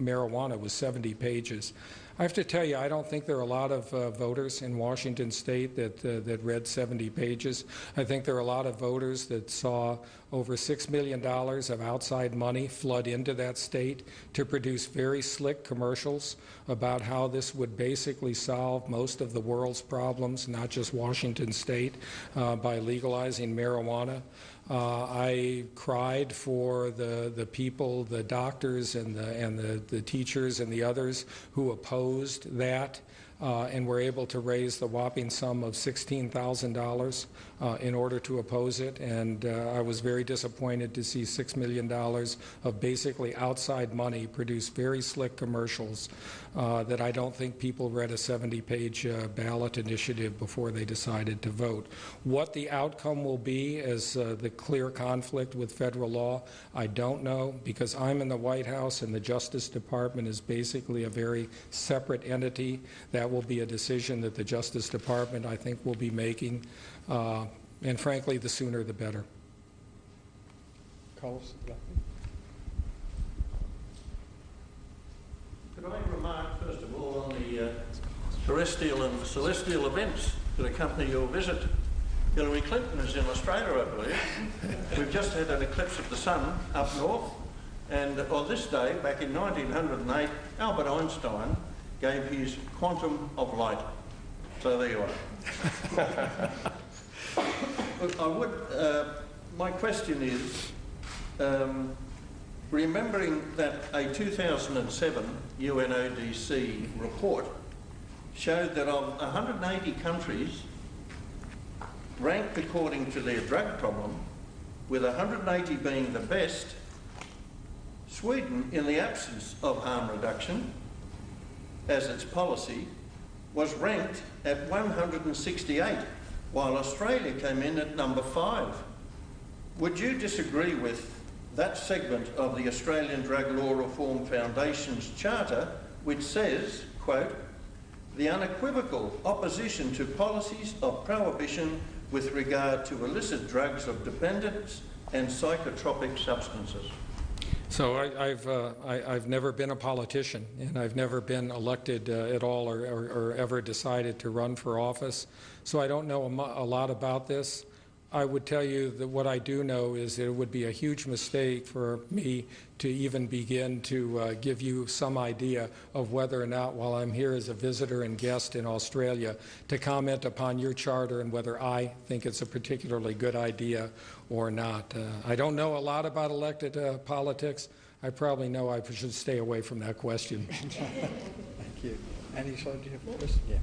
marijuana was 70 pages. I have to tell you, I don't think there are a lot of voters in Washington State that read 70 pages. I think there are a lot of voters that saw over $6 million of outside money flood into that state to produce very slick commercials about how this would basically solve most of the world's problems, not just Washington State, by legalizing marijuana. I cried for the people, the doctors and the teachers and the others who opposed that and were able to raise the whopping sum of $16,000 in order to oppose it. And I was very disappointed to see $6 million of basically outside money produce very slick commercials that I don't think people read a 70-page ballot initiative before they decided to vote. What the outcome will be as the clear conflict with federal law, I don't know, because I'm in the White House and the Justice Department is basically a very separate entity. That will be a decision that the Justice Department, I think, will be making, and frankly, the sooner the better. Coles? Could I remark, first of all, on the terrestrial and celestial events that accompany your visit? Hillary Clinton is in Australia, I believe. We've just had an eclipse of the sun up north, and on this day, back in 1908, Albert Einstein gave his quantum of light. So there you are. Look, my question is, remembering that a 2007 UNODC report showed that of 180 countries ranked according to their drug problem, with 180 being the best, Sweden, in the absence of harm reduction as its policy, was ranked at 168, while Australia came in at number 5. Would you disagree with that segment of the Australian Drug Law Reform Foundation's charter, which says, quote, "The unequivocal opposition to policies of prohibition with regard to illicit drugs of dependence and psychotropic substances"? So I've never been a politician, and I've never been elected at all or ever decided to run for office. So I don't know a lot about this. I would tell you that what I do know is that it would be a huge mistake for me to even begin to give you some idea of whether or not, while I'm here as a visitor and guest in Australia, to comment upon your charter and whether I think it's a particularly good idea or not. I don't know a lot about elected politics. I probably know I should stay away from that question. Thank you. Annie, do you have a question? Yeah.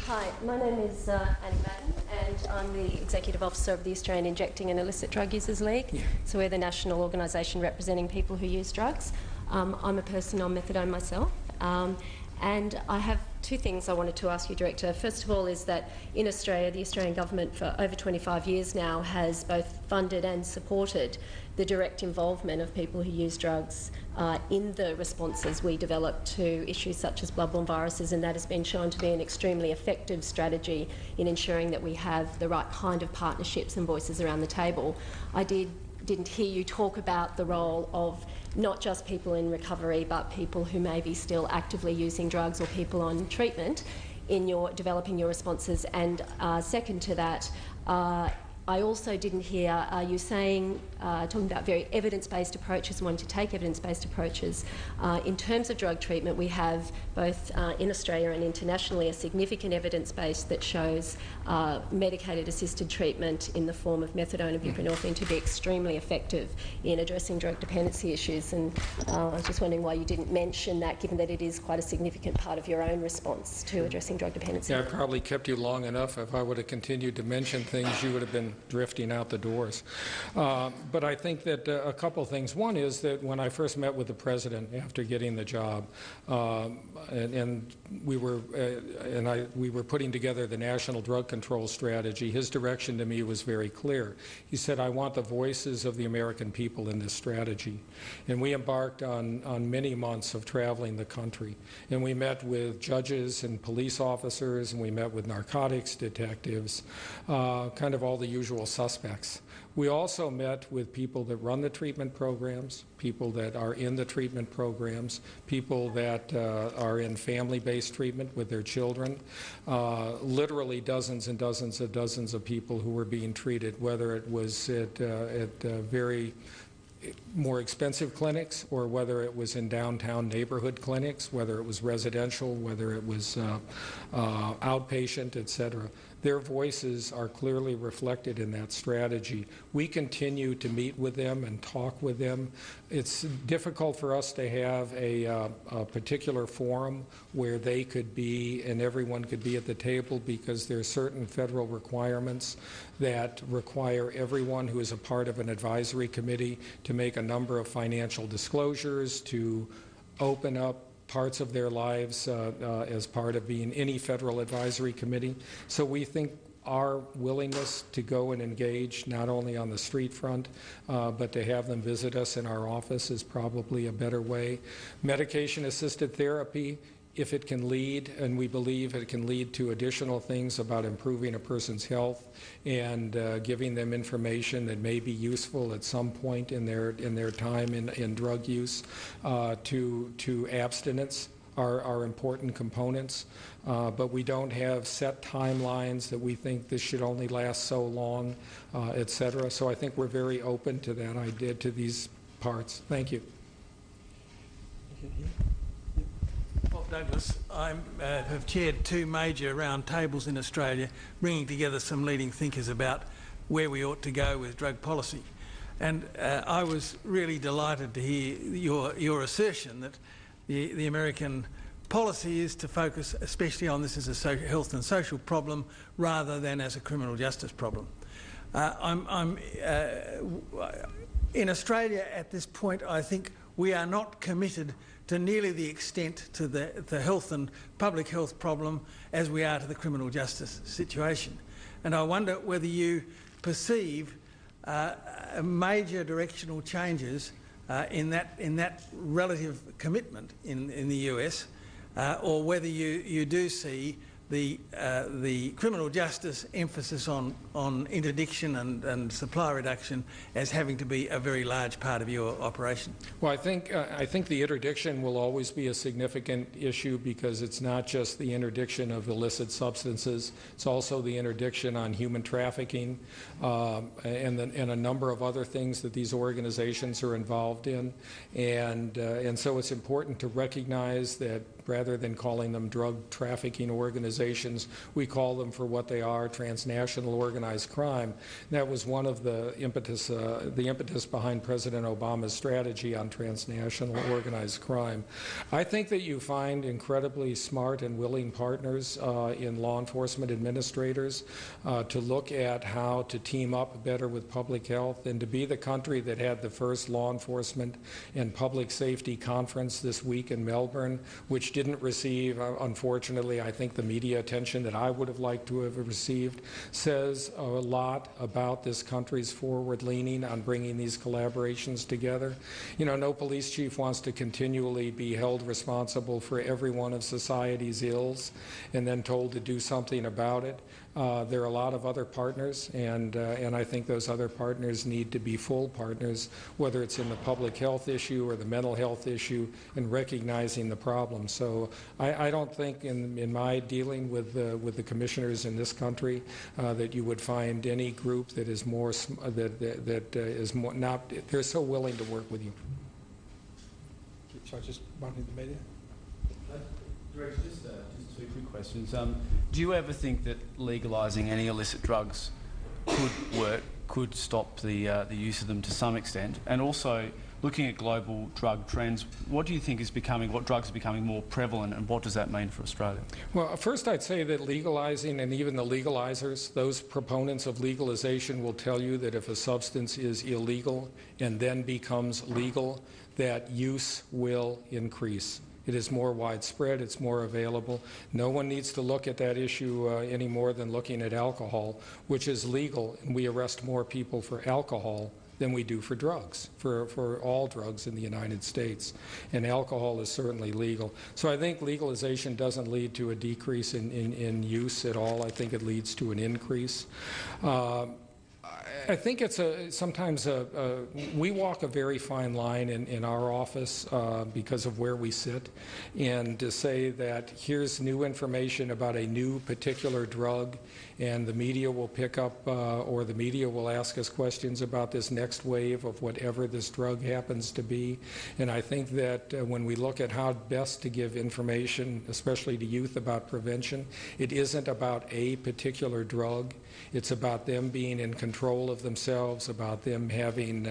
Hi, my name is Annie Madden, and I'm the Executive Officer of the Australian Injecting and Illicit Drug Users League. Yeah. So we're the national organisation representing people who use drugs. I'm a person on methadone myself. And I have two things I wanted to ask you, Director. First of all is that in Australia, the Australian government for over 25 years now has both funded and supported the direct involvement of people who use drugs in the responses we develop to issues such as bloodborne viruses, and that has been shown to be an extremely effective strategy in ensuring that we have the right kind of partnerships and voices around the table. I didn't hear you talk about the role of not just people in recovery, but people who may be still actively using drugs or people on treatment in your developing your responses. And second to that, I also didn't hear you saying, talking about very evidence-based approaches, wanting to take evidence-based approaches. In terms of drug treatment, we have both in Australia and internationally a significant evidence base that shows medicated assisted treatment in the form of methadone and buprenorphine to be extremely effective in addressing drug dependency issues. And I was just wondering why you didn't mention that, given that it is quite a significant part of your own response to addressing drug dependency. Yeah, I probably kept you long enough. If I would have continued to mention things, you would have been drifting out the doors. But I think that a couple of things. One is that when I first met with the president after getting the job, we were putting together the National Drug Control Strategy, his direction to me was very clear. He said, I want the voices of the American people in this strategy. And we embarked on many months of traveling the country. And we met with judges and police officers, and we met with narcotics detectives, kind of all the usual suspects. We also met with people that run the treatment programs, people that are in the treatment programs, people that are in family-based treatment with their children, literally dozens and dozens of people who were being treated, whether it was at very more expensive clinics or whether it was in downtown neighborhood clinics, whether it was residential, whether it was outpatient, etc. Their voices are clearly reflected in that strategy. We continue to meet with them and talk with them. It's difficult for us to have a particular forum where they could be and everyone could be at the table because there are certain federal requirements that require everyone who is a part of an advisory committee to make a number of financial disclosures, to open up parts of their lives as part of being any federal advisory committee. So we think our willingness to go and engage not only on the street front, but to have them visit us in our office is probably a better way. Medication-assisted therapy, if it can lead, and we believe it can lead to additional things about improving a person's health and giving them information that may be useful at some point in their time in drug use, to abstinence are important components. But we don't have set timelines that we think this should only last so long, et cetera. So I think we're very open to that idea, to these parts. Thank you. Douglas, I have chaired 2 major round tables in Australia, bringing together some leading thinkers about where we ought to go with drug policy. And I was really delighted to hear your assertion that the American policy is to focus especially on this as a health and social problem rather than as a criminal justice problem. In Australia at this point, I think we are not committed to nearly the extent to the health and public health problem as we are to the criminal justice situation. And I wonder whether you perceive major directional changes in that relative commitment in the US, or whether you do see the criminal justice emphasis on interdiction and supply reduction as having to be a very large part of your operation? Well, I think the interdiction will always be a significant issue because it's not just the interdiction of illicit substances, it's also the interdiction on human trafficking and a number of other things that these organizations are involved in. And so it's important to recognize that rather than calling them drug trafficking organizations, we call them for what they are, transnational organized crime. That was one of the impetus behind President Obama's strategy on transnational organized crime. I think that you find incredibly smart and willing partners in law enforcement administrators to look at how to team up better with public health, and to be the country that had the first law enforcement and public safety conference this week in Melbourne, which didn't receive, unfortunately, I think the media attention that I would have liked to have received, says a lot about this country's forward leaning on bringing these collaborations together. You know, no police chief wants to continually be held responsible for every one of society's ills and then told to do something about it. There are a lot of other partners, and I think those other partners need to be full partners, whether it's in the public health issue or the mental health issue, and recognizing the problem. So I don't think in my dealing with the commissioners in this country that you would find any group that is more is more not. They're so willing to work with you. Sorry, just one in the media. Director, just 2 quick questions. Do you ever think that legalising any illicit drugs could stop the use of them to some extent? And also, looking at global drug trends, what do you think is becoming, what drugs are becoming more prevalent, and what does that mean for Australia? Well, first I'd say that legalizing, and even the legalizers, those proponents of legalization will tell you that if a substance is illegal and then becomes legal, that use will increase. It is more widespread, it's more available. No one needs to look at that issue any more than looking at alcohol, which is legal, and we arrest more people for alcohol than we do for drugs, for all drugs in the United States. And alcohol is certainly legal. So I think legalization doesn't lead to a decrease in use at all. I think it leads to an increase. I think it's sometimes we walk a very fine line in our office because of where we sit, and to say that here's new information about a new particular drug, and the media will pick up or the media will ask us questions about this next wave of whatever this drug happens to be. And I think that when we look at how best to give information, especially to youth, about prevention, it isn't about a particular drug. It's about them being in control of themselves, about them having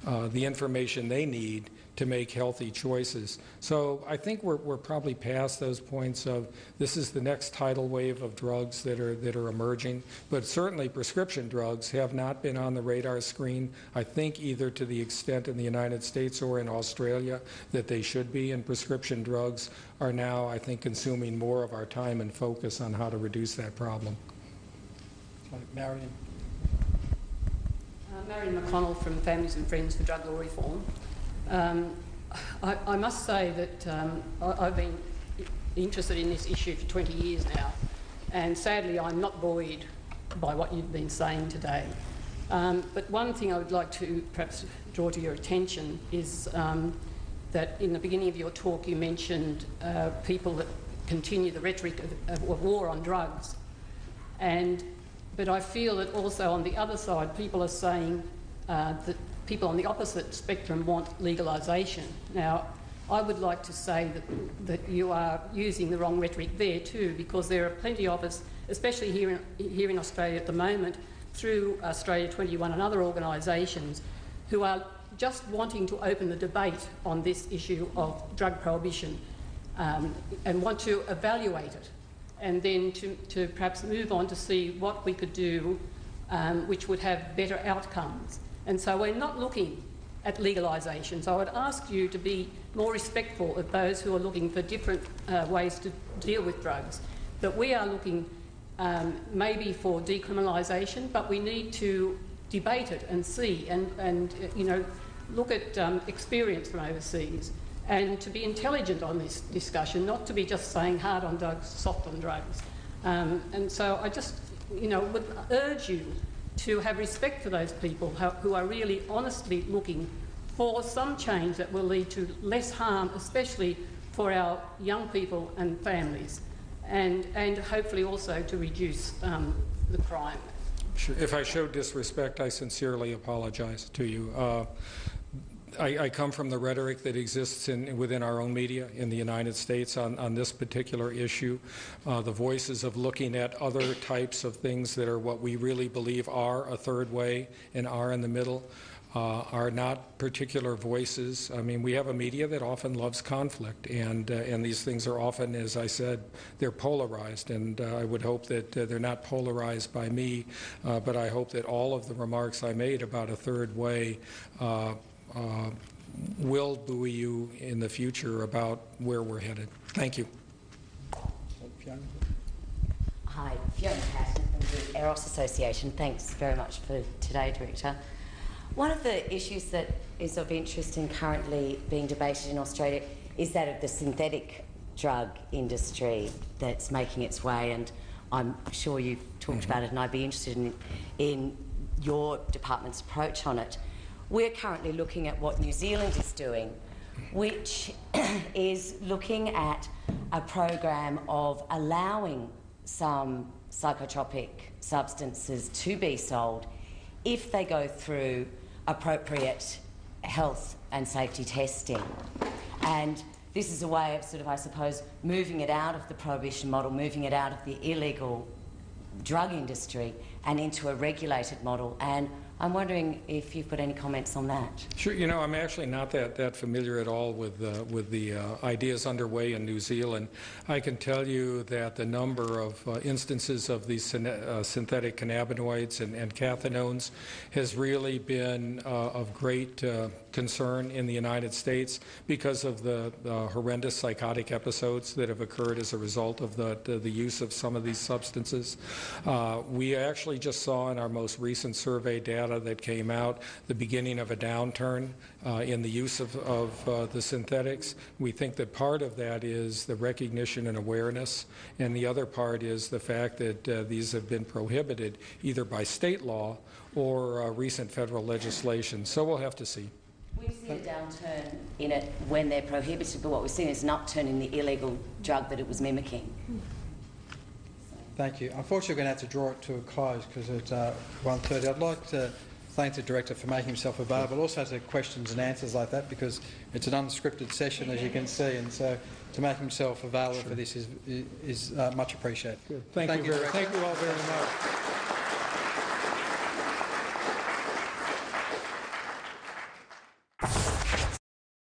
the information they need to make healthy choices. So I think we're probably past those points of this is the next tidal wave of drugs that are emerging. But certainly prescription drugs have not been on the radar screen, I think, either to the extent in the United States or in Australia that they should be. And prescription drugs are now, I think, consuming more of our time and focus on how to reduce that problem. Marion. Marion McConnell from Families and Friends for Drug Law Reform. I must say that I've been interested in this issue for 20 years now, and sadly I'm not buoyed by what you've been saying today. But one thing I would like to perhaps draw to your attention is that in the beginning of your talk you mentioned people that continue the rhetoric of war on drugs. But I feel that also on the other side, people are saying that people on the opposite spectrum want legalisation. Now, I would like to say that you are using the wrong rhetoric there too, because there are plenty of us, especially here in Australia at the moment, through Australia 21 and other organisations, who are just wanting to open the debate on this issue of drug prohibition and want to evaluate it, and then to perhaps move on to see what we could do which would have better outcomes. And so we're not looking at legalisation. So I would ask you to be more respectful of those who are looking for different ways to deal with drugs. That we are looking maybe for decriminalisation, but we need to debate it and see and you know, look at experience from overseas, and to be intelligent on this discussion, not to be just saying hard on drugs, soft on drugs. And so I just, you know, would urge you to have respect for those people who are really honestly looking for some change that will lead to less harm, especially for our young people and families, and hopefully also to reduce the crime. Sure. If I showed disrespect, I sincerely apologize to you. I come from the rhetoric that exists within our own media in the United States on this particular issue. The voices of looking at other types of things that are what we really believe are a third way and are in the middle are not particular voices. I mean, we have a media that often loves conflict, and these things are often, as I said, they're polarized, and I would hope that they're not polarized by me, but I hope that all of the remarks I made about a third way will buoy you in the future about where we're headed. Thank you. Hi, Fiona Patton from the Eros Association. Thanks very much for today, Director. One of the issues that is of interest and currently being debated in Australia is that of the synthetic drug industry that's making its way, and I'm sure you've talked about it, and I'd be interested in your department's approach on it. We're currently looking at what New Zealand is doing, which is looking at a program of allowing some psychotropic substances to be sold if they go through appropriate health and safety testing. And this is a way of sort of, I suppose, moving it out of the prohibition model, moving it out of the illegal drug industry and into a regulated model, and I'm wondering if you've got any comments on that. Sure. You know, I'm actually not that familiar at all with the ideas underway in New Zealand. I can tell you that the number of instances of these synthetic cannabinoids and cathinones has really been of great concern in the United States because of the horrendous psychotic episodes that have occurred as a result of the use of some of these substances. We actually just saw in our most recent survey data that came out the beginning of a downturn in the use of the synthetics. We think that part of that is the recognition and awareness, and the other part is the fact that these have been prohibited either by state law or recent federal legislation. So we'll have to see. We've seen a downturn in it when they're prohibited, but what we're seeing is an upturn in the illegal drug that it was mimicking. Thank you. Unfortunately, we're going to have to draw it to a close because it's 1:30. I'd like to thank the Director for making himself available, also to questions and answers like that, because it's an unscripted session, as you can see, and so to make himself available for this is much appreciated. Good. Thank you all very much.